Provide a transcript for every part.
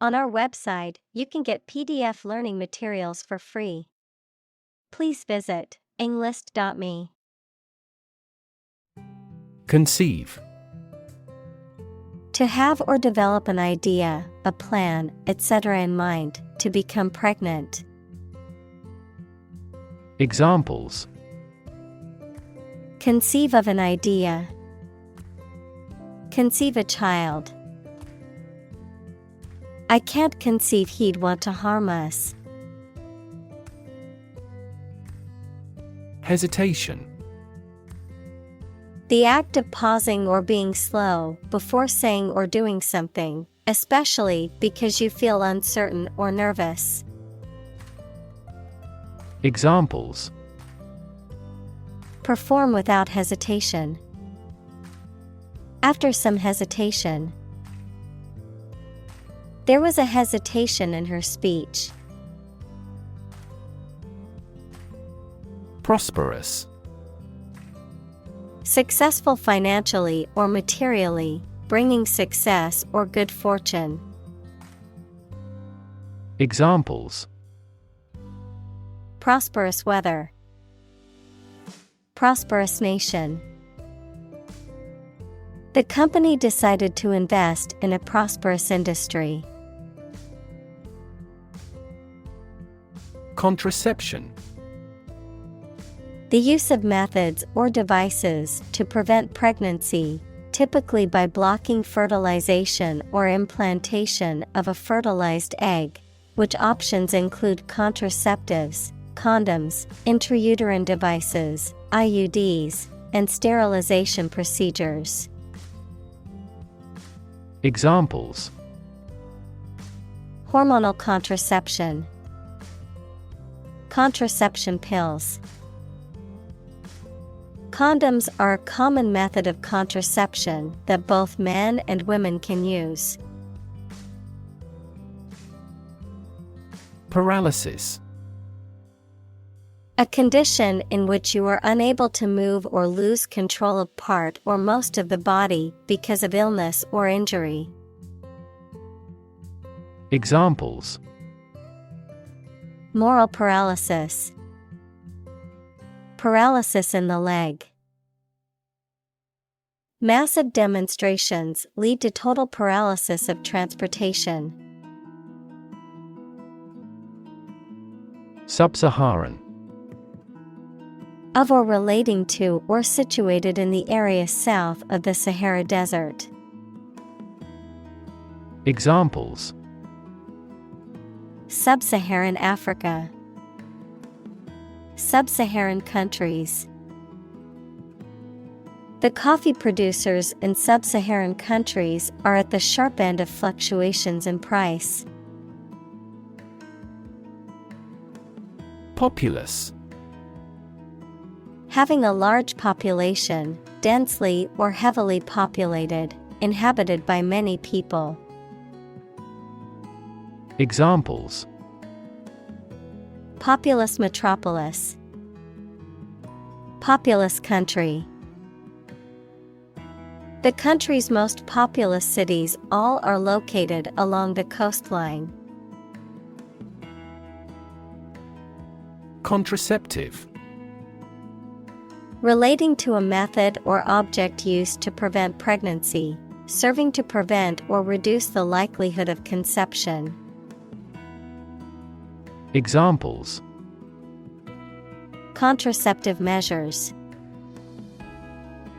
On our website, you can get PDF learning materials for free. Please visit englist.me. Conceive. To have or develop an idea, a plan, etc. in mind, to become pregnant. Examples: Conceive of an idea. Conceive a child. I can't conceive he'd want to harm us. Hesitation. The act of pausing or being slow before saying or doing something, especially because you feel uncertain or nervous. Examples: Perform without hesitation. After some hesitation. There was a hesitation in her speech. Prosperous. Successful financially or materially, bringing success or good fortune. Examples: Prosperous weather. Prosperous nation. The company decided to invest in a prosperous industry. Contraception. The use of methods or devices to prevent pregnancy, typically by blocking fertilization or implantation of a fertilized egg, which options include contraceptives, condoms, intrauterine devices, IUDs, and sterilization procedures. Examples: Hormonal contraception. Contraception pills. Condoms are a common method of contraception that both men and women can use. Paralysis. A condition in which you are unable to move or lose control of part or most of the body because of illness or injury. Examples: Moral paralysis. Paralysis in the leg. Massive demonstrations lead to total paralysis of transportation. Sub-Saharan. Of or relating to or situated in the area south of the Sahara Desert. Examples: Sub-Saharan Africa. Sub-Saharan countries. The coffee producers in sub-Saharan countries are at the sharp end of fluctuations in price. Populous. Having a large population, densely or heavily populated, inhabited by many people. Examples: Populous metropolis. Populous country. The country's most populous cities all are located along the coastline. Contraceptive. Relating to a method or object used to prevent pregnancy, serving to prevent or reduce the likelihood of conception. Examples: Contraceptive measures.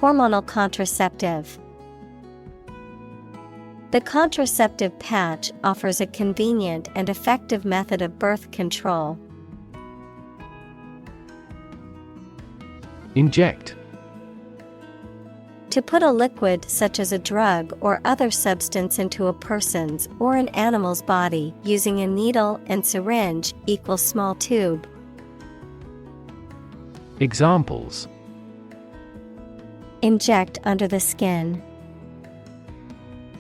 Hormonal contraceptive. The contraceptive patch offers a convenient and effective method of birth control. Inject. To put a liquid such as a drug or other substance into a person's or an animal's body using a needle and syringe equals small tube. Examples: Inject under the skin.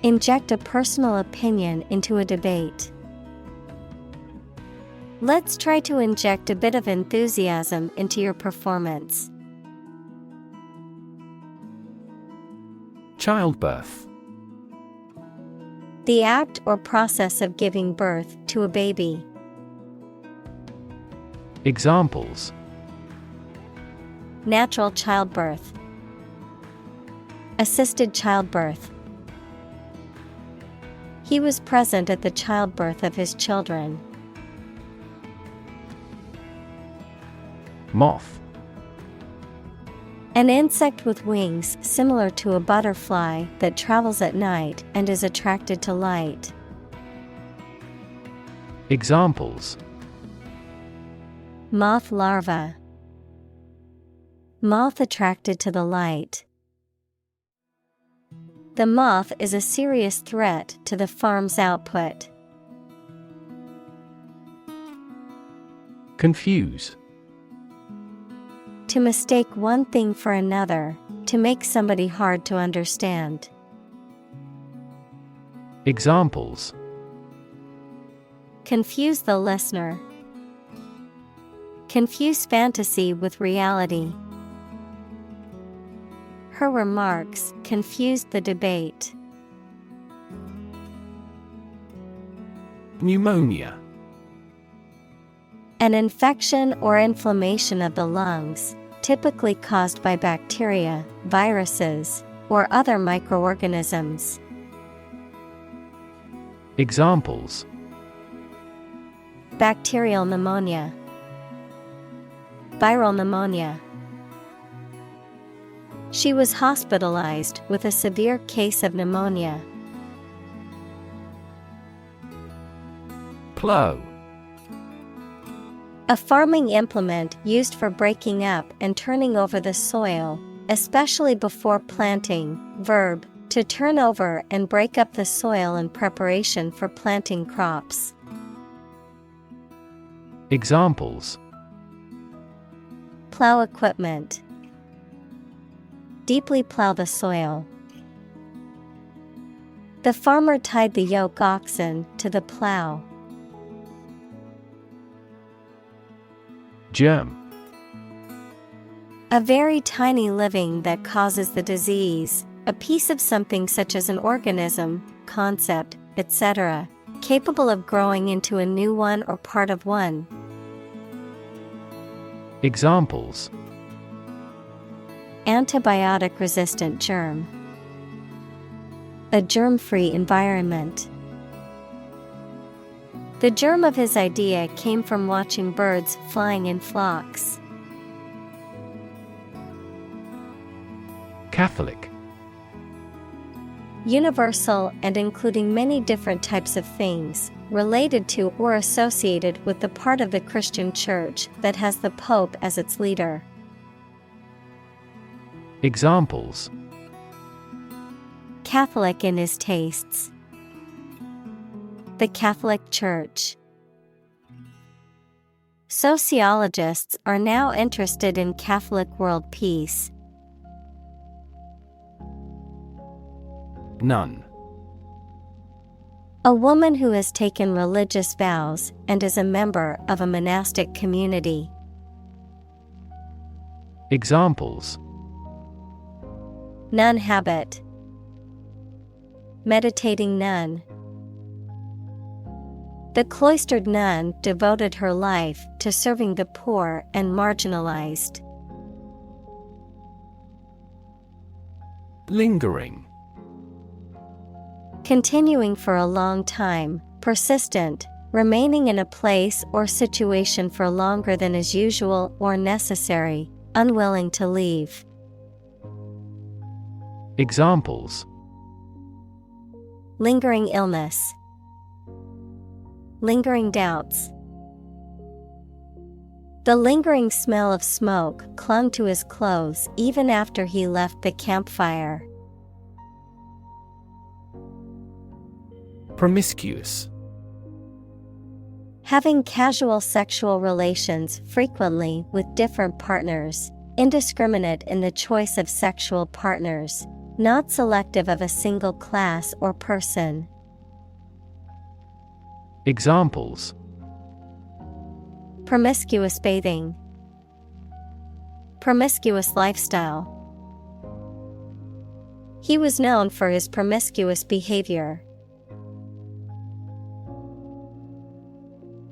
Inject a personal opinion into a debate. Let's try to inject a bit of enthusiasm into your performance. The act or process of giving birth to a baby. Examples: Natural childbirth. Assisted childbirth. He was present at the childbirth of his children. Moth. An insect with wings similar to a butterfly that travels at night and is attracted to light. Examples: Moth larva. Moth attracted to the light. The moth is a serious threat to the farm's output. Confuse. To mistake one thing for another, to make somebody hard to understand. Examples: Confuse the listener. Confuse fantasy with reality. Her remarks confused the debate. Pneumonia. An infection or inflammation of the lungs, typically caused by bacteria, viruses, or other microorganisms. Examples: Bacterial pneumonia. Viral pneumonia. She was hospitalized with a severe case of pneumonia. Plow. A farming implement used for breaking up and turning over the soil, especially before planting. Verb, to turn over and break up the soil in preparation for planting crops. Examples: Plow equipment. Deeply plow the soil. The farmer tied the yoke oxen to the plow. Germ. A very tiny living that causes the disease, a piece of something such as an organism, concept, etc., capable of growing into a new one or part of one. Examples: Antibiotic-resistant germ. A germ-free environment. The germ of his idea came from watching birds flying in flocks. Catholic. Universal and including many different types of things, related to or associated with the part of the Christian Church that has the Pope as its leader. Examples: Catholic in his tastes. The Catholic Church. Sociologists are now interested in Catholic world peace. Nun. A woman who has taken religious vows and is a member of a monastic community. Examples: Nun habit. Meditating nun. The cloistered nun devoted her life to serving the poor and marginalized. Lingering. Continuing for a long time, persistent, remaining in a place or situation for longer than is usual or necessary, unwilling to leave. Examples: Lingering illness. Lingering doubts. The lingering smell of smoke clung to his clothes even after he left the campfire. Promiscuous. Having casual sexual relations frequently with different partners, indiscriminate in the choice of sexual partners, not selective of a single class or person. Examples: Promiscuous bathing. Promiscuous lifestyle. He was known for his promiscuous behavior.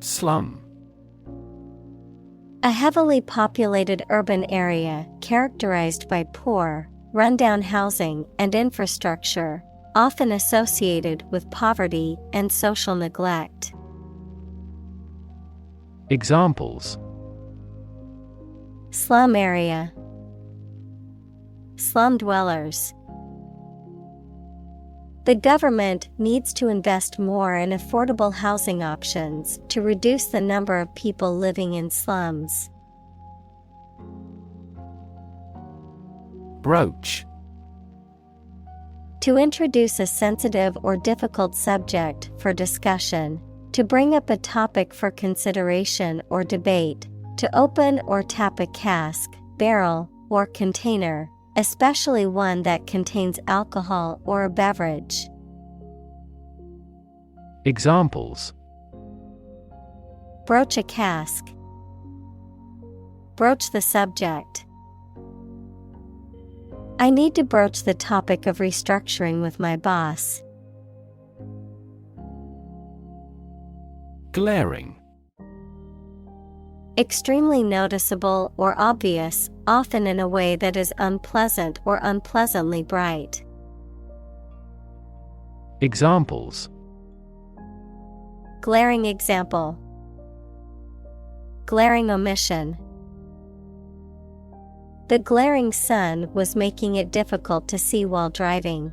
Slum. A heavily populated urban area characterized by poor, rundown housing and infrastructure, often associated with poverty and social neglect. Examples: Slum area, slum dwellers. The government needs to invest more in affordable housing options to reduce the number of people living in slums. Broach. To introduce a sensitive or difficult subject for discussion, to bring up a topic for consideration or debate, to open or tap a cask, barrel, or container, especially one that contains alcohol or a beverage. Examples: Broach a cask. Broach the subject. I need to broach the topic of restructuring with my boss. Glaring. Extremely noticeable or obvious, often in a way that is unpleasant or unpleasantly bright. Examples: Glaring example. Glaring omission. The glaring sun was making it difficult to see while driving.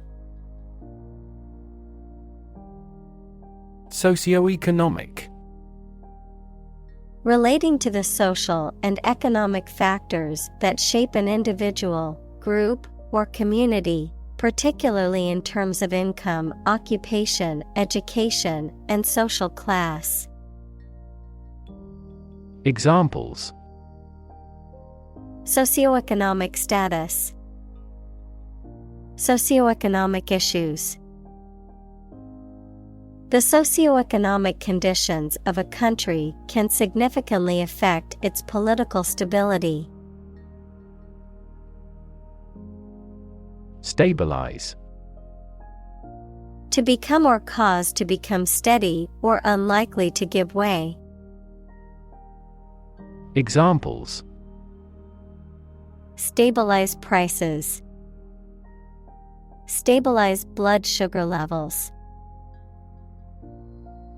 Socioeconomic. Relating to the social and economic factors that shape an individual, group, or community, particularly in terms of income, occupation, education, and social class. Examples: Socioeconomic status. Socioeconomic issues. The socioeconomic conditions of a country can significantly affect its political stability. Stabilize. To become or cause to become steady or unlikely to give way. Examples: Stabilize prices. Stabilize blood sugar levels.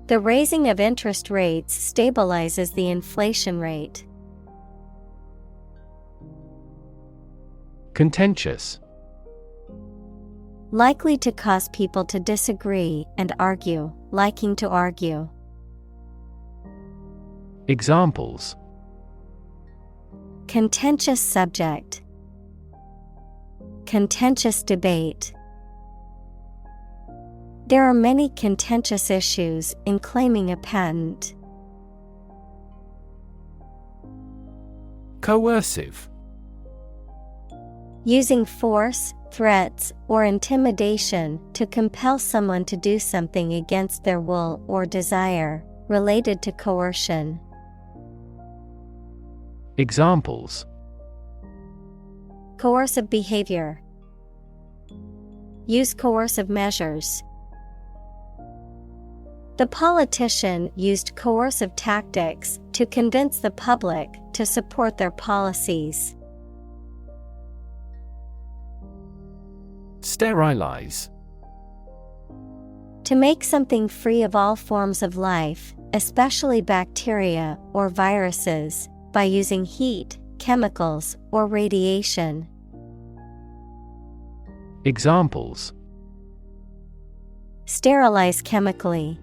The raising of interest rates stabilizes the inflation rate. Contentious. Likely to cause people to disagree and argue, liking to argue. Examples: Contentious subject. Contentious debate. There are many contentious issues in claiming a patent. Coercive. Using force, threats, or intimidation to compel someone to do something against their will or desire, related to coercion. Examples: Coercive behavior. Use coercive measures. The politician used coercive tactics to convince the public to support their policies. Sterilize. To make something free of all forms of life, especially bacteria or viruses, by using heat, chemicals, or radiation. Examples: Sterilize chemically.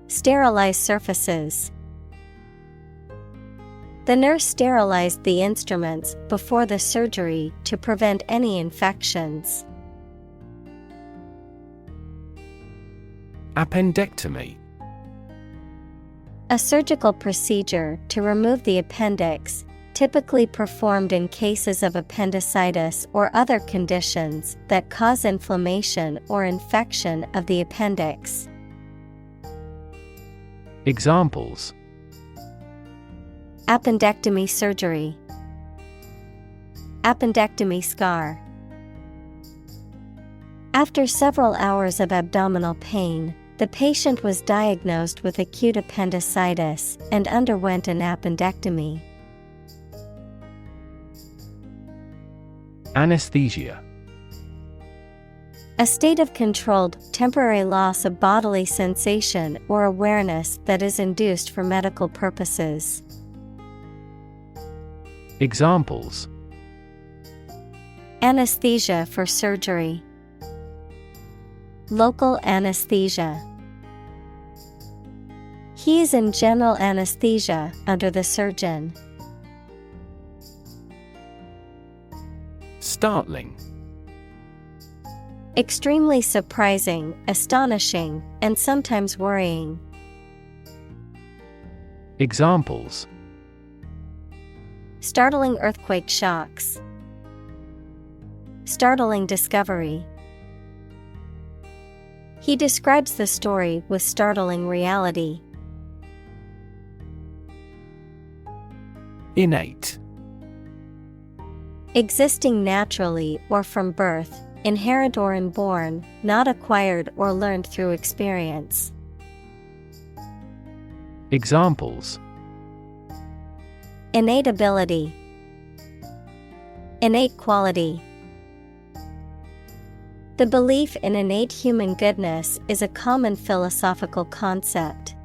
Sterilize surfaces. The nurse sterilized the instruments before the surgery to prevent any infections. Appendectomy. A surgical procedure to remove the appendix, typically performed in cases of appendicitis or other conditions that cause inflammation or infection of the appendix. Examples: Appendectomy surgery. Appendectomy scar. After several hours of abdominal pain, The patient was diagnosed with acute appendicitis and underwent an appendectomy. Anesthesia. A state of controlled, temporary loss of bodily sensation or awareness that is induced for medical purposes. Examples: anesthesia for surgery, local anesthesia. He is in general anesthesia under the surgeon. Startling. Extremely surprising, astonishing, and sometimes worrying. Examples: startling earthquake shocks, startling discovery. He describes the story with startling reality. Innate. Existing naturally or from birth, inherent or inborn, not acquired or learned through experience. Examples: innate ability, innate quality. The belief in innate human goodness is a common philosophical concept.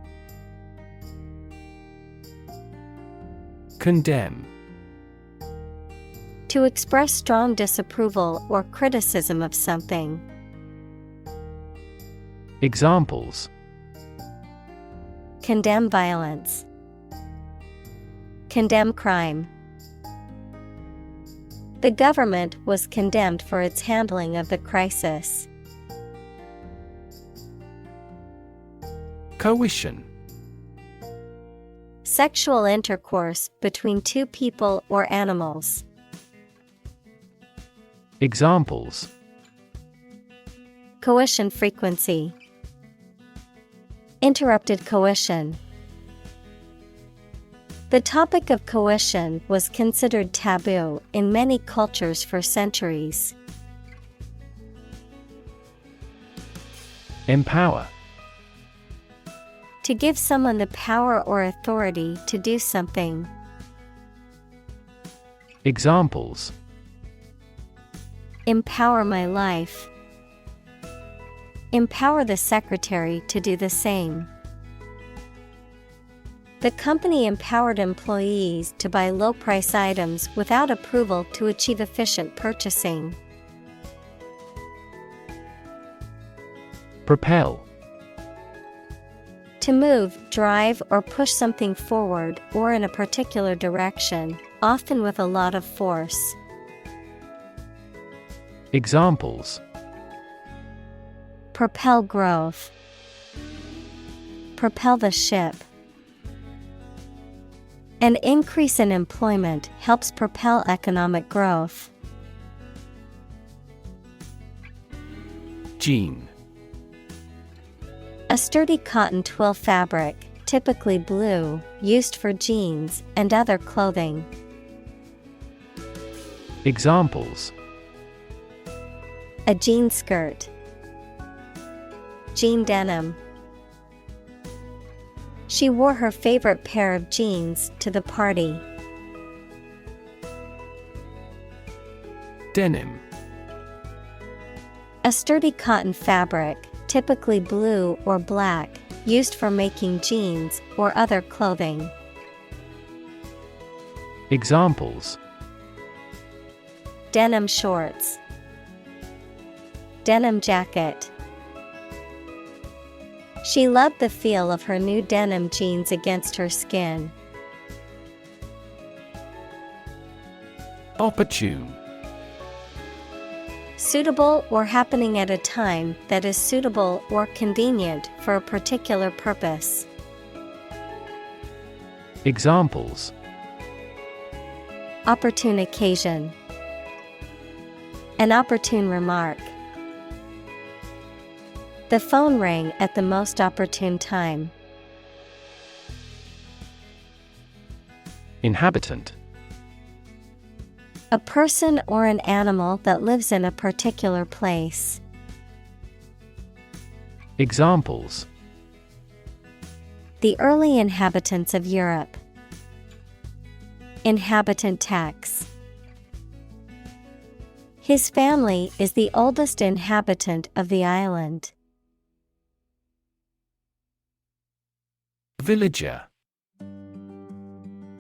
Condemn. To express strong disapproval or criticism of something. Examples: condemn violence, condemn crime. The government was condemned for its handling of the crisis. Coition. Sexual intercourse between two people or animals. Examples: coition frequency, interrupted coition. The topic of coition was considered taboo in many cultures for centuries. Empower. To give someone the power or authority to do something. Examples: empower my life. Empower the secretary to do the same. The company empowered employees to buy low-price items without approval to achieve efficient purchasing. Propel. To move, drive, or push something forward or in a particular direction, often with a lot of force. Examples: propel growth, propel the ship. An increase in employment helps propel economic growth. Jean. A sturdy cotton twill fabric, typically blue, used for jeans and other clothing. Examples: a jean skirt, jean denim. She wore her favorite pair of jeans to the party. Denim. A sturdy cotton fabric, typically blue or black, used for making jeans or other clothing. Examples: denim shorts, denim jacket. She loved the feel of her new denim jeans against her skin. Opportune. Suitable or happening at a time that is suitable or convenient for a particular purpose. Examples: opportune occasion, an opportune remark. The phone rang at the most opportune time. Inhabitant. A person or an animal that lives in a particular place. Examples: The early inhabitants of Europe. Inhabitant tax. His family is the oldest inhabitant of the island. Villager.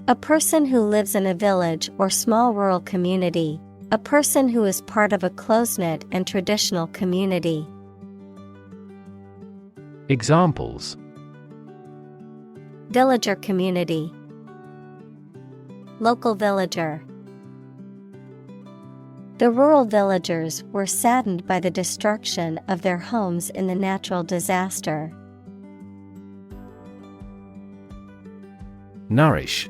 A person who lives in a village or small rural community. A person who is part of a close-knit and traditional community. Examples: Villager community. Local villager. The rural villagers were saddened by the destruction of their homes in the natural disaster. Nourish.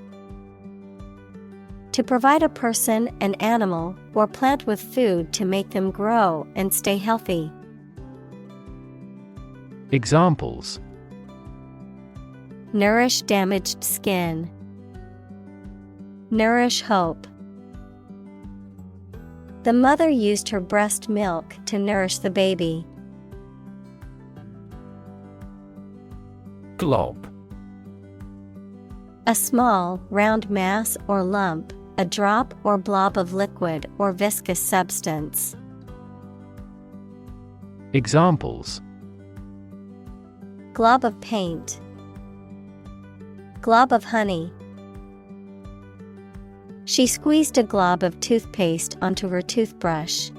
To provide a person, an animal, or plant with food to make them grow and stay healthy. Examples: Nourish damaged skin. Nourish hope. The mother used her breast milk to nourish the baby. Glob. A small, round mass or lump, a drop or blob of liquid or viscous substance. Examples: Glob of paint. Glob of honey. She squeezed a glob of toothpaste onto her toothbrush.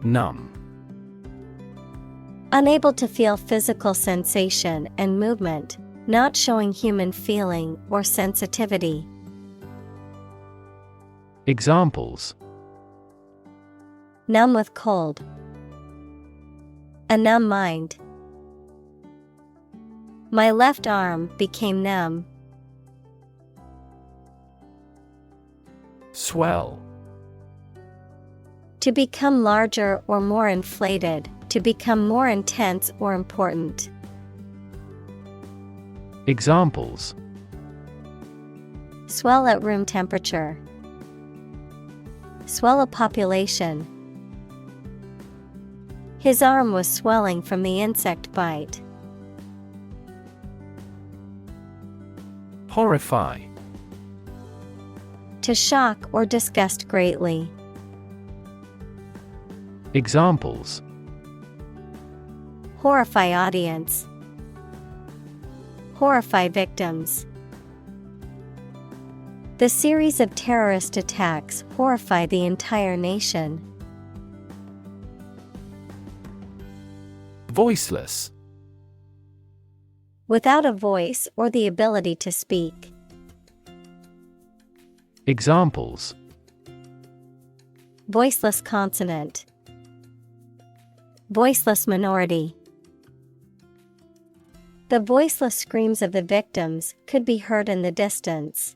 Numb. Unable to feel physical sensation and movement, not showing human feeling or sensitivity. Examples: Numb with cold. A numb mind. My left arm became numb. Swell. To become larger or more inflated, to become more intense or important. Examples: Swell at room temperature. Swell a population. His arm was swelling from the insect bite. Horrify. To shock or disgust greatly. Examples: Horrify audience. Horrify victims. The series of terrorist attacks horrify the entire nation. Voiceless. Without a voice or the ability to speak. Examples: Voiceless consonant. Voiceless minority. The voiceless screams of the victims could be heard in the distance.